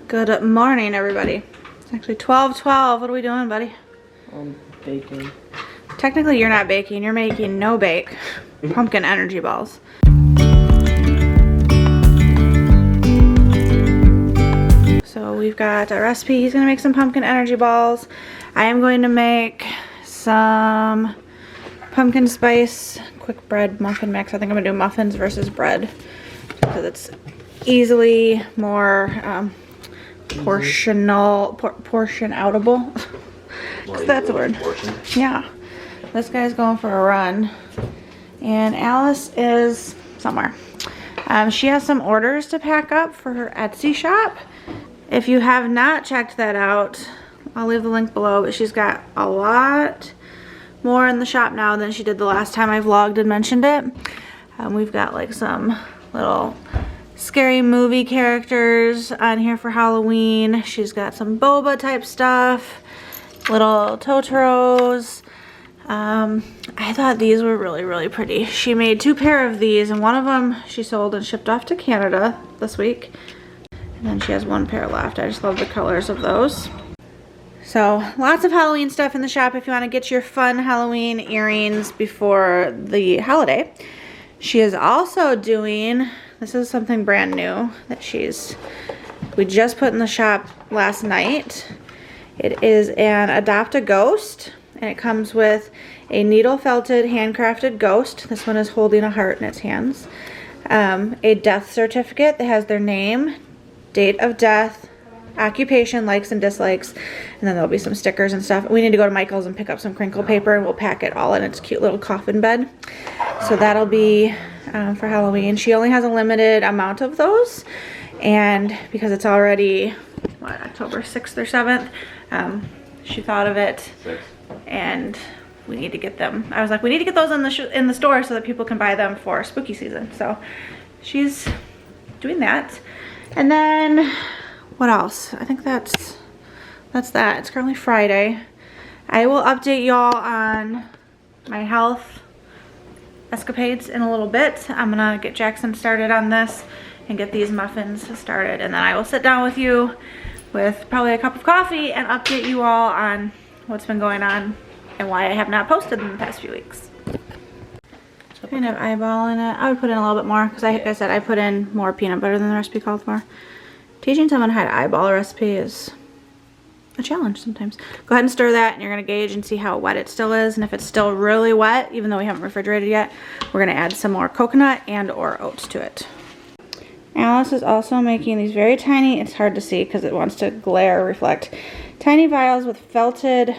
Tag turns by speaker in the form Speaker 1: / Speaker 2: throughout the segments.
Speaker 1: Good morning, everybody. It's actually 12:12. What are we doing, buddy?
Speaker 2: I'm baking.
Speaker 1: Technically, you're not baking. You're making no-bake pumpkin energy balls. So we've got a recipe. He's gonna make some pumpkin energy balls. I am going to make some pumpkin spice quick bread muffin mix. I think I'm gonna do muffins versus bread because it's easily more portion outable. That's a word. Yeah. This guy's going for a run, and Alice is somewhere. She has some orders to pack up for her Etsy shop. If you have not checked that out, I'll leave the link below, but she's got a lot more in the shop now than she did the last time I vlogged and mentioned it. We've got like some little scary movie characters on here for Halloween. She's got some boba type stuff, little Totoros. I thought these were really pretty. She made 2 pair of these, and one of them she sold and shipped off to Canada this week. And then she has 1 pair left. I just love the colors of those. So lots of Halloween stuff in the shop if you want to get your fun Halloween earrings before the holiday. She is also doing, this is something brand new that we just put in the shop last night. It is an Adopt a Ghost, and it comes with a needle felted handcrafted ghost. This one is holding a heart in its hands. A death certificate that has their name, date of death, occupation, likes and dislikes, and then there'll be some stickers and stuff. We need to go to Michael's and pick up some crinkle paper, and we'll pack it all in its cute little coffin bed. So that'll be for Halloween. She only has a limited amount of those, and because it's already, what, October 6th or 7th, she thought of it, and we need to get them. I was like, we need to get those in the store so that people can buy them for spooky season. So she's doing that. And then what else? I think that's that. It's currently Friday. I will update y'all on my health escapades in a little bit. I'm gonna get Jackson started on this and get these muffins started, and then I will sit down with you with probably a cup of coffee and update you all on what's been going on and why I have not posted in the past few weeks. Kind of eyeballing it. I would put in a little bit more because, like I said, I put in more peanut butter than the recipe called for. Teaching someone how to eyeball a recipe is a challenge sometimes. Go ahead and stir that, and you're going to gauge and see how wet it still is. And if it's still really wet, even though we haven't refrigerated yet, we're going to add some more coconut and or oats to it. Alice is also making these very tiny, it's hard to see because it wants to glare, reflect, tiny vials with felted.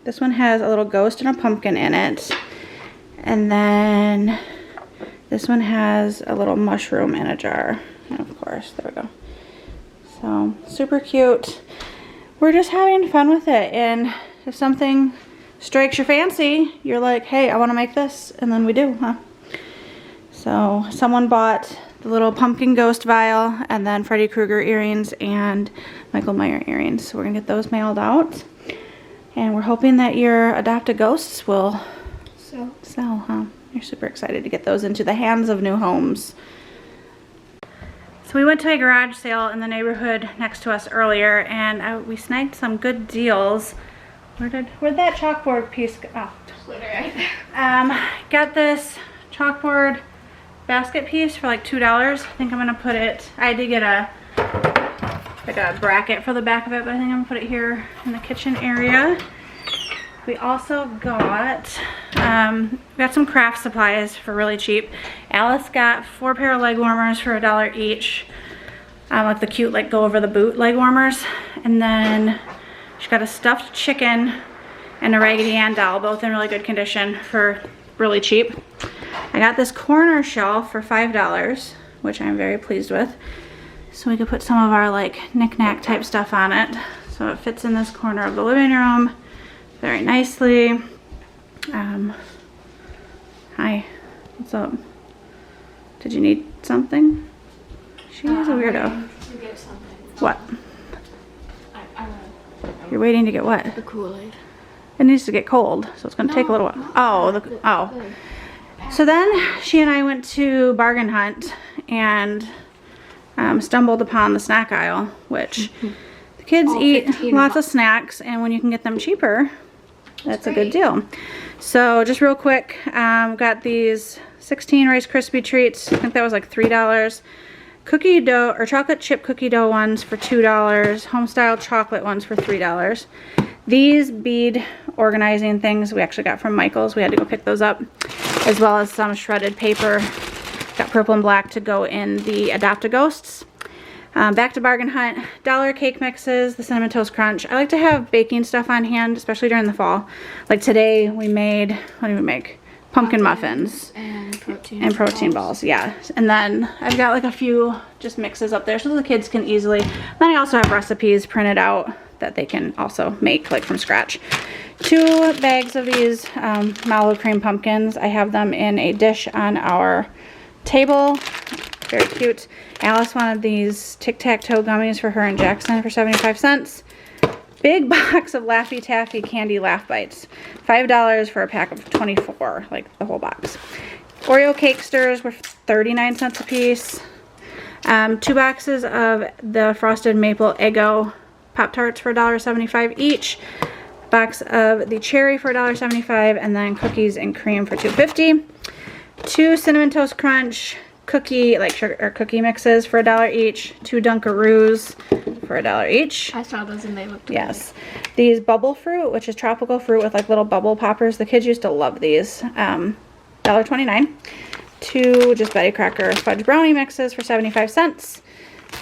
Speaker 1: This one has a little ghost and a pumpkin in it. And then this one has a little mushroom in a jar. And of course, there we go. So super cute. We're just having fun with it, and if something strikes your fancy, you're like, hey, I want to make this, and then we do, huh? So someone bought the little pumpkin ghost vial, and then Freddy Krueger earrings and Michael Myers earrings. So we're gonna get those mailed out, and we're hoping that your Adopt a Ghosts will sell, huh? You're super excited to get those into the hands of new homes. So we went to a garage sale in the neighborhood next to us earlier, and we snagged some good deals. Where'd that chalkboard piece go? Oh, right there. Got this chalkboard basket piece for like $2. I think I'm gonna put it, I did get like a bracket for the back of it, but I think I'm gonna put it here in the kitchen area. We also got some craft supplies for really cheap. Alice got 4 pair of leg warmers for $1 each. Like the cute, like go over the boot leg warmers. And then she got a stuffed chicken and a Raggedy Ann doll, both in really good condition for really cheap. I got this corner shelf for $5, which I'm very pleased with. So we could put some of our like knick-knack type stuff on it. So it fits in this corner of the living room very nicely. Hi, what's up? Did you need something? She is a weirdo.
Speaker 3: To get something.
Speaker 1: What?
Speaker 3: I
Speaker 1: You're waiting to get what?
Speaker 3: the Kool-Aid.
Speaker 1: It needs to get cold, so it's gonna take a little while. Oh, So then she and I went to Bargain Hunt, and stumbled upon the snack aisle, which the kids eat lots of snacks, and when you can get them cheaper, that's a good deal. So just real quick, got these 16 Rice Krispie treats. I think that was like $3. Cookie dough or chocolate chip cookie dough ones for $2. Homestyle chocolate ones for $3. These bead organizing things we actually got from Michael's. We had to go pick those up, as well as some shredded paper. Got purple and black to go in the Adopt-A-Ghosts. Back to Bargain Hunt. Dollar cake mixes, the Cinnamon Toast Crunch. I like to have baking stuff on hand, especially during the fall. Like today we made, what did we make? Pumpkin muffins and protein balls. Yeah, and then I've got like a few just mixes up there so the kids can easily. Then I also have recipes printed out that they can also make like from scratch. 2 bags of these mallow cream pumpkins. I have them in a dish on our table. Very cute. Alice wanted these tic-tac-toe gummies for her and Jackson for 75 cents. Big box of Laffy Taffy candy Laugh Bites. $5 for a pack of 24, like the whole box. Oreo cake stirs were 39 cents a piece. 2 boxes of the Frosted Maple Eggo Pop-Tarts for $1.75 each. Box of the cherry for $1.75, and then cookies and cream for $2.50. 2 Cinnamon Toast Crunch cookie, like sugar or cookie mixes for $1 each. 2 Dunkaroos for $1 each.
Speaker 3: I saw those and they looked
Speaker 1: yes. These bubble fruit, which is tropical fruit with like little bubble poppers. The kids used to love these. $1.29. 2 just Betty Crocker fudge brownie mixes for 75 cents.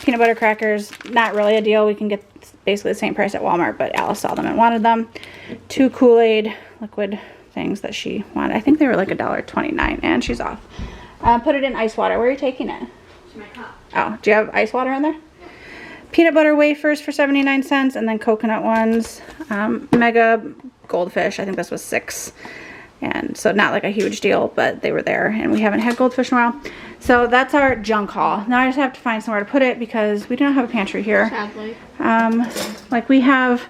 Speaker 1: Peanut butter crackers, not really a deal. We can get basically the same price at Walmart, but Alice saw them and wanted them. 2 Kool-Aid liquid things that she wanted. I think they were like $1.29, and she's off. Put it in ice water. Where are you taking it?
Speaker 3: To my cup.
Speaker 1: Oh, do you have ice water in there? Yeah. Peanut butter wafers for 79 cents, and then coconut ones. Mega goldfish, I think this was 6. And so not like a huge deal, but they were there, and we haven't had goldfish in a while. So that's our junk haul. Now I just have to find somewhere to put it because we don't have a pantry here.
Speaker 3: Sadly.
Speaker 1: Like we have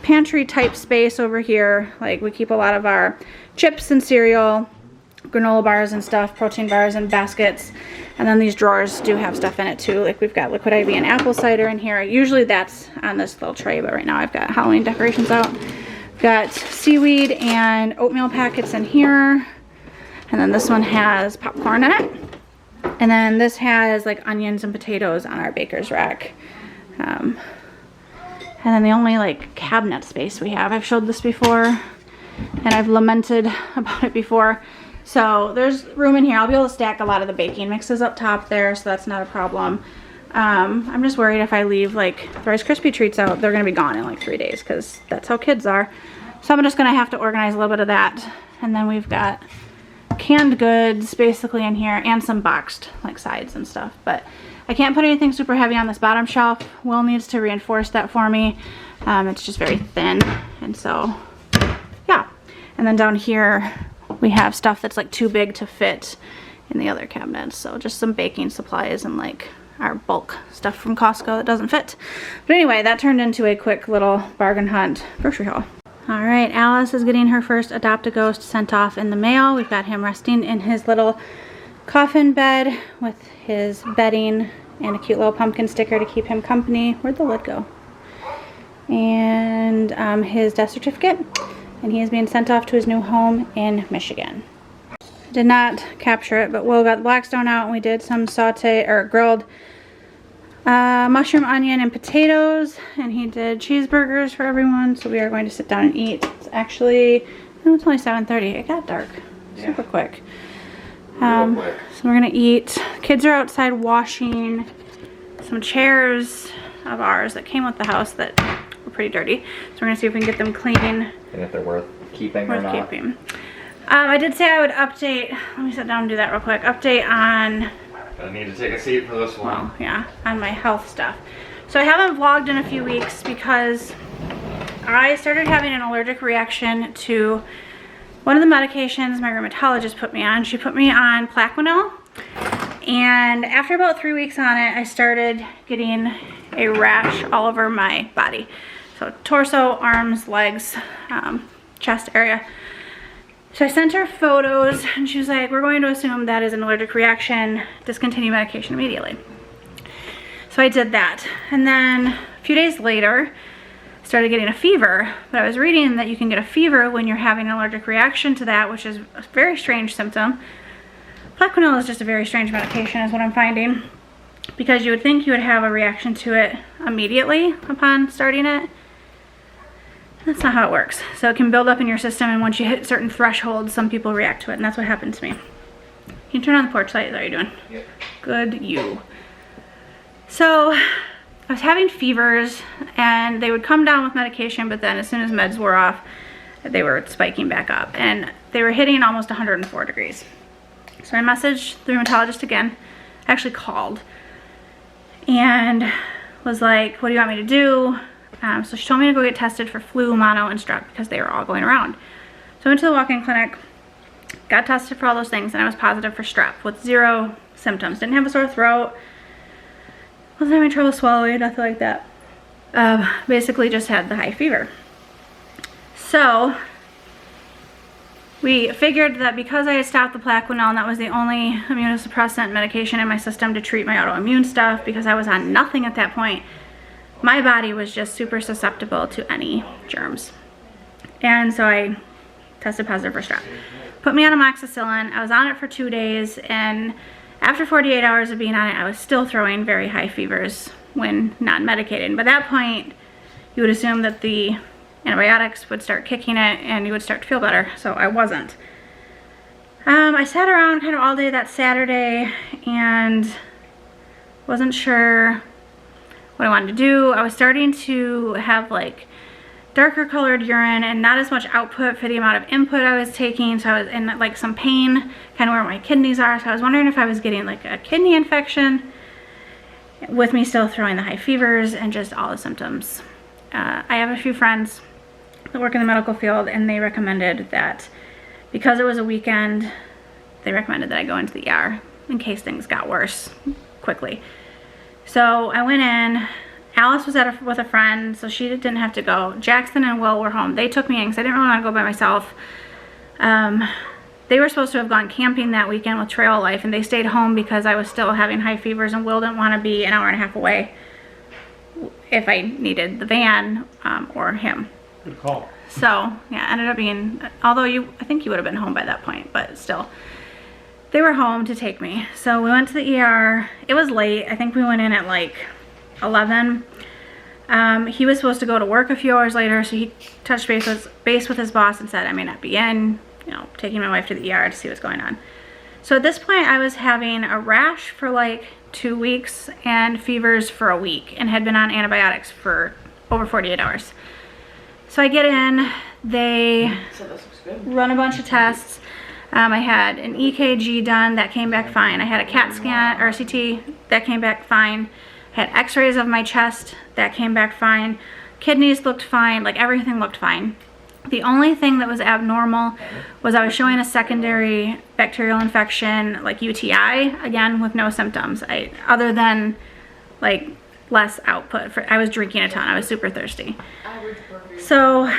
Speaker 1: pantry type space over here. Like we keep a lot of our chips and cereal, granola bars and stuff, protein bars and baskets. And then these drawers do have stuff in it too. Like we've got liquid IV and apple cider in here. Usually that's on this little tray, but right now I've got Halloween decorations out. We've got seaweed and oatmeal packets in here. And then this one has popcorn in it. And then this has like onions and potatoes on our baker's rack. And then the only like cabinet space we have, I've showed this before and I've lamented about it before. So there's room in here. I'll be able to stack a lot of the baking mixes up top there, so that's not a problem. I'm just worried if I leave like the Rice Krispie treats out, they're gonna be gone in like 3 days because that's how kids are. So I'm just gonna have to organize a little bit of that. And then we've got canned goods basically in here and some boxed like sides and stuff. But I can't put anything super heavy on this bottom shelf. Will needs to reinforce that for me. It's just very thin, and so yeah. And then down here we have stuff that's like too big to fit in the other cabinets. So just some baking supplies and like our bulk stuff from Costco that doesn't fit. But anyway, that turned into a quick little bargain hunt grocery haul. All right, Alice is getting her first Adopt-A-Ghost sent off in the mail. We've got him resting in his little coffin bed with his bedding and a cute little pumpkin sticker to keep him company. Where'd the lid go? And his death certificate. And he is being sent off to his new home in Michigan. Did not capture it, but Will got the Blackstone out and we did some grilled mushroom, onion, and potatoes. And he did cheeseburgers for everyone. So we are going to sit down and eat. It's actually, it's only 7:30. It got dark super quick. So we're gonna eat. Kids are outside washing some chairs of ours that came with the house that were pretty dirty. So we're gonna see if we can get them clean.
Speaker 4: And if they're worth keeping or not.
Speaker 1: I did say I would update. Let me sit down and do that real quick. Update on.
Speaker 4: I need to take a seat for this one.
Speaker 1: Well, yeah, on my health stuff. So I haven't vlogged in a few weeks because I started having an allergic reaction to one of the medications my rheumatologist put me on. She put me on Plaquenil, and after about 3 weeks on it, I started getting a rash all over my body. So torso, arms, legs, chest area. So I sent her photos and she was like, we're going to assume that is an allergic reaction, discontinue medication immediately. So I did that. And then a few days later, started getting a fever. But I was reading that you can get a fever when you're having an allergic reaction to that, which is a very strange symptom. Plaquenil is just a very strange medication is what I'm finding, because you would think you would have a reaction to it immediately upon starting it. That's not how it works. So it can build up in your system, and once you hit certain thresholds, some people react to it, and that's what happened to me. Can you turn on the porch light? Is that what you're doing?
Speaker 4: Yep.
Speaker 1: Good you. So I was having fevers, and they would come down with medication, but then as soon as meds wore off, they were spiking back up, and they were hitting almost 104 degrees. So I messaged the rheumatologist again. I actually called and was like, what do you want me to do? So she told me to go get tested for flu, mono, and strep because they were all going around. So I went to the walk-in clinic, got tested for all those things, and I was positive for strep with 0 symptoms. Didn't have a sore throat, wasn't having trouble swallowing, nothing like that. Basically just had the high fever. So we figured that because I had stopped the Plaquenil, and that was the only immunosuppressant medication in my system to treat my autoimmune stuff, because I was on nothing at that point, my body was just super susceptible to any germs. And so I tested positive for strep. Put me on amoxicillin. I was on it for 2 days, and after 48 hours of being on it, I was still throwing very high fevers when not medicated. By that point, you would assume that the antibiotics would start kicking it and you would start to feel better, so I wasn't. I sat around kind of all day that Saturday and wasn't sure what I wanted to do. I was starting to have like darker colored urine and not as much output for the amount of input I was taking, so I was in like some pain kind of where my kidneys are, so I was wondering if I was getting like a kidney infection with me still throwing the high fevers and just all the symptoms. I have a few friends that work in the medical field, and they recommended that because it was a weekend, they recommended that I go into the ER in case things got worse quickly. So I went in. Alice was with a friend, so she didn't have to go. Jackson and Will were home. They took me in because I didn't really want to go by myself. They were supposed to have gone camping that weekend with Trail Life, and they stayed home because I was still having high fevers, and Will didn't want to be an hour and a half away if I needed the van or him.
Speaker 3: Good call.
Speaker 1: So yeah, ended up being, although I think you would have been home by that point, but still. They were home to take me. So we went to the ER. It was late. I think we went in at like 11. He was supposed to go to work a few hours later, so he touched base with his boss and said I may not be in, taking my wife to the ER to see what's going on. So at this point I was having a rash for like 2 weeks and fevers for a week, and had been on antibiotics for over 48 hours. So I get in, they run a bunch of tests. I had an EKG done, that came back fine. I had a CAT scan, or CT, that came back fine. I had x-rays of my chest, that came back fine. Kidneys looked fine, like everything looked fine. The only thing that was abnormal was I was showing a secondary bacterial infection, like UTI, again with no symptoms, other than like less output. I was drinking a ton, I was super thirsty. So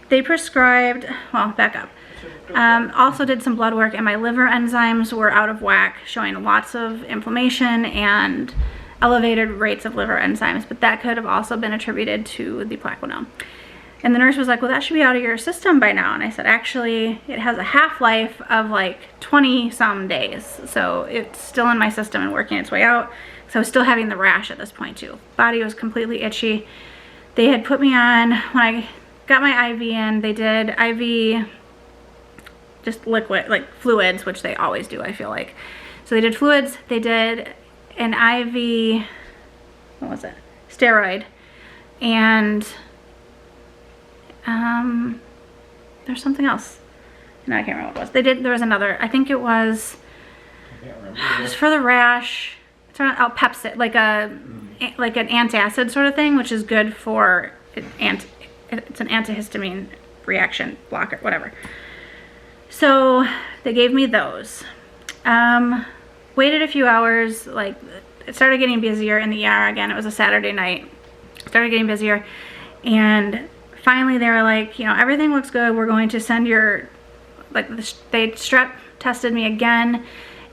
Speaker 1: they prescribed, well, back up. Also did some blood work, and my liver enzymes were out of whack, showing lots of inflammation and elevated rates of liver enzymes, but that could have also been attributed to the Plaquenil. And the nurse was like, well, that should be out of your system by now. And I said, actually, it has a half-life of like 20 some days, so it's still in my system and working its way out. So I was still having the rash at this point too. Body was completely itchy. They had put me on, when I got my IV in, they did IV, just liquid, like fluids, which they always do, I feel like. So they did fluids, they did an IV, what was it? Steroid. And there's something else. No, I can't remember what it was. There was another, I think it was for the rash. It's not Pepsid, like an antacid sort of thing, which is good for it's an antihistamine reaction blocker, whatever. So they gave me those. Waited a few hours, like it started getting busier in the ER again. It was a Saturday night. Started getting busier, and finally they were like, everything looks good. We're going to send your, they strep tested me again,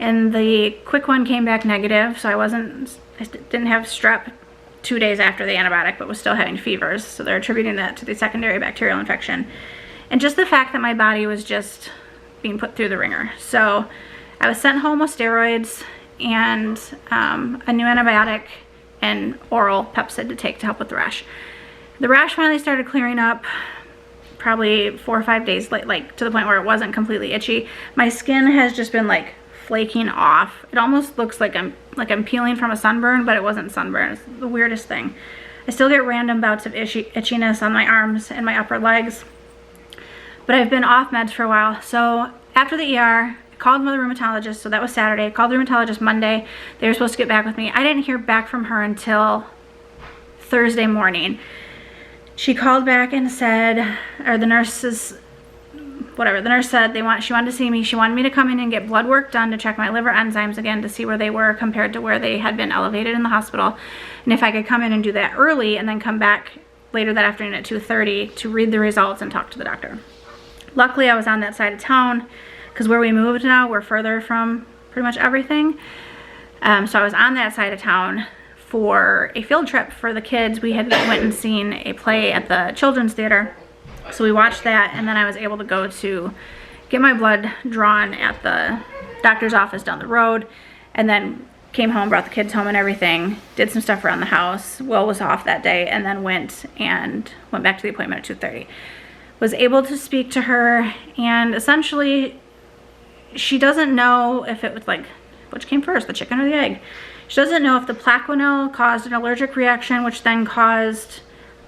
Speaker 1: and the quick one came back negative, so I didn't have strep 2 days after the antibiotic, but was still having fevers. So they're attributing that to the secondary bacterial infection. And just the fact that my body was just being put through the ringer. So I was sent home with steroids and a new antibiotic and oral Pepcid to take to help with the rash. The rash finally started clearing up probably 4 or 5 days, like to the point where it wasn't completely itchy. My skin has just been like flaking off. It almost looks like I'm peeling from a sunburn, but it wasn't sunburn. It's the weirdest thing. I still get random bouts of itchiness on my arms and my upper legs, but I've been off meds for a while. So after the ER, I called the rheumatologist, so that was Saturday. I called the rheumatologist Monday. They were supposed to get back with me. I didn't hear back from her until Thursday morning. She called back and said, or the nurse said she wanted to see me. She wanted me to come in and get blood work done to check my liver enzymes again to see where they were compared to where they had been elevated in the hospital. And if I could come in and do that early and then come back later that afternoon at 2:30 to read the results and talk to the doctor. Luckily, I was on that side of town because where we moved now, we're further from pretty much everything. So I was on that side of town for a field trip for the kids. We had went and seen a play at the children's theater. So we watched that, and then I was able to go to get my blood drawn at the doctor's office down the road, and then came home, brought the kids home and everything, did some stuff around the house. Will was off that day, and then went back to the appointment at 2:30. Was able to speak to her, and essentially she doesn't know if it was like, which came first, the chicken or the egg? She doesn't know if the Plaquenil caused an allergic reaction, which then caused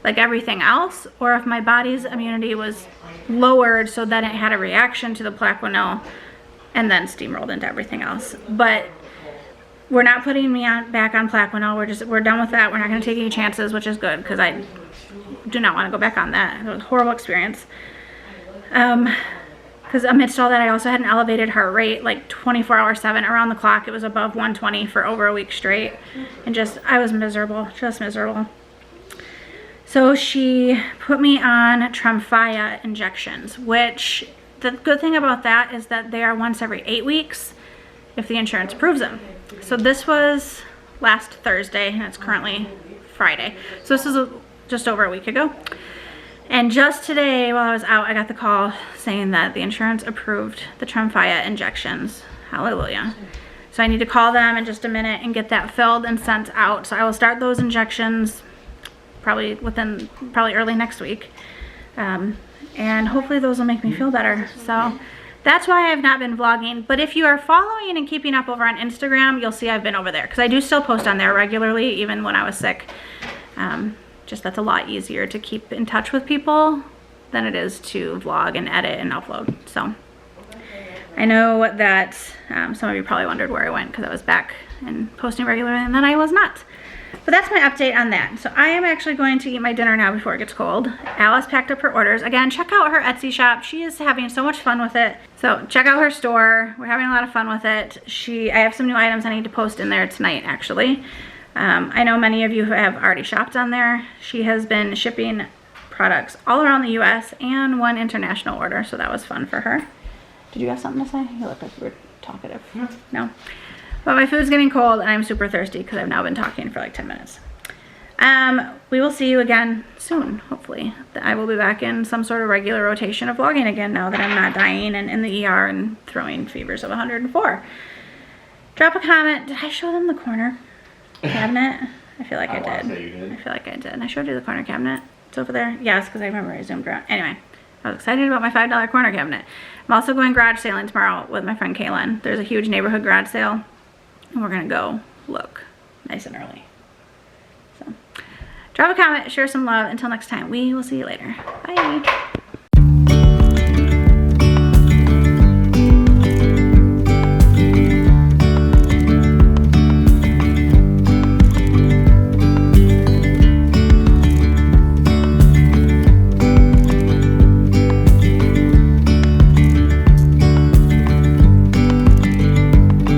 Speaker 1: like everything else, or if my body's immunity was lowered so that it had a reaction to the Plaquenil and then steamrolled into everything else. But we're not putting me back on Plaquenil. We're done with that. We're not going to take any chances, which is good because I do not want to go back on that. It was a horrible experience. Because amidst all that, I also had an elevated heart rate, like 24/7, around the clock. It was above 120 for over a week straight. And I was miserable, just miserable. So she put me on Tremfya injections, which the good thing about that is that they are once every 8 weeks if the insurance approves them. So this was last Thursday, and it's currently Friday. So this is just over a week ago. And just today, while I was out, I got the call saying that the insurance approved the Tremfya injections. Hallelujah. So I need to call them in just a minute and get that filled and sent out. So I will start those injections probably early next week. And hopefully those will make me feel better. So that's why I've not been vlogging. But if you are following and keeping up over on Instagram, you'll see I've been over there. Because I do still post on there regularly, even when I was sick. Just that's a lot easier to keep in touch with people than it is to vlog and edit and upload. So I know that some of you probably wondered where I went because I was back and posting regularly, and then I was not. But that's my update on that. So I am actually going to eat my dinner now before it gets cold. Alice packed up her orders. Again, check out her Etsy shop. She is having so much fun with it. So check out her store. We're having a lot of fun with it. I have some new items I need to post in there tonight, actually. I know many of you who have already shopped on there. She has been shipping products all around the US and one international order, so that was fun for her. Did you have something to say? You look like you were talkative. No? But my food's getting cold and I'm super thirsty because I've now been talking for like 10 minutes. We will see you again soon, hopefully. I will be back in some sort of regular rotation of vlogging again now that I'm not dying and in the ER and throwing fevers of 104. Drop a comment. Did I show them the corner cabinet? I feel like I did. I feel like I did. I showed you the corner cabinet. It's over there. Yes, because I remember I zoomed around. Anyway, I was excited about my $5 corner cabinet. I'm also going garage sailing tomorrow with my friend Kaylin. There's a huge neighborhood garage sale, and we're gonna go look nice and early. So drop a comment, share some love. Until next time, we will see you later. Bye.